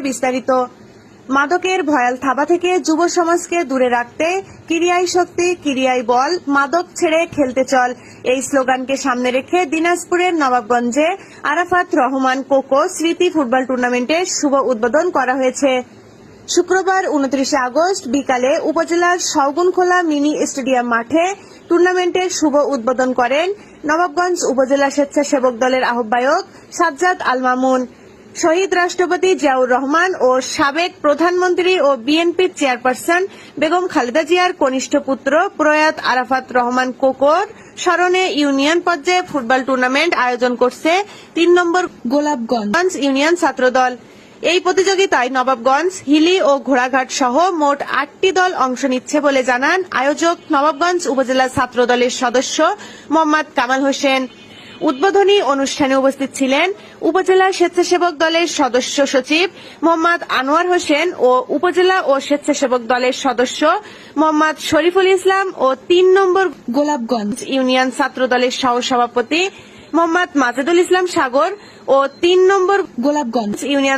বিস্তারিত। মাদকের ভয়াল থাবা থেকে যুব সমাজকে দূরে রাখতে ক্রিয়াই শক্তি ক্রিয়াই বল, মাদক ছেড়ে খেলতে চল, এই স্লোগানকে সামনে রেখে দিনাজপুরের নবাবগঞ্জে আরাফাত রহমান কোকো স্মৃতি ফুটবল টুর্নামেন্টের শুভ উদ্বোধন করা হয়েছে। শুক্রবার 29 আগস্ট বিকালে উপজেলার সওগুনখোলা মিনি স্টেডিয়াম মাঠে টুর্নামেন্টের শুভ উদ্বোধন করেন নবাবগঞ্জ উপজেলা স্বেচ্ছাসেবক দলের আহ্বায়ক সাজ্জাদ আল মামুন। শহীদ রাষ্ট্রপতি জিয়াউর রহমান ও সাবেক প্রধানমন্ত্রী ও বিএনপির চেয়ারপারসন বেগম খালেদা জিয়ার কনিষ্ঠ পুত্র প্রয়াত আরাফাত রহমান কোকোর স্মরণে ইউনিয়ন পর্যায়ে ফুটবল টুর্নামেন্ট আয়োজন করছে ৩ নম্বর গোলাপগঞ্জ ইউনিয়ন ছাত্রদল। এই প্রতিযোগিতায় নবাবগঞ্জ, হিলি ও ঘোড়াঘাট সহ মোট ৮টি দল অংশ নিচ্ছে বলে জানান আয়োজক নবাবগঞ্জ উপজেলা ছাত্র দলের সদস্য মোহাম্মদ কামাল হোসেন। উদ্বোধনী অনুষ্ঠানে উপস্থিত ছিলেন উপজেলা স্বেচ্ছাসেবক দলের সদস্য সচিব মোহাম্মদ আনোয়ার হোসেন ও উপজেলা ও স্বেচ্ছাসেবক দলের সদস্য মোহাম্মদ শরীফুল ইসলাম ও ৩ নম্বর গোলাপগঞ্জ ইউনিয়ন ছাত্র দলের সহসভাপতি মোহাম্মদ মাজেদুল ইসলাম সাগর ও ৩ নম্বর গোলাপগঞ্জ ইউনিয়ন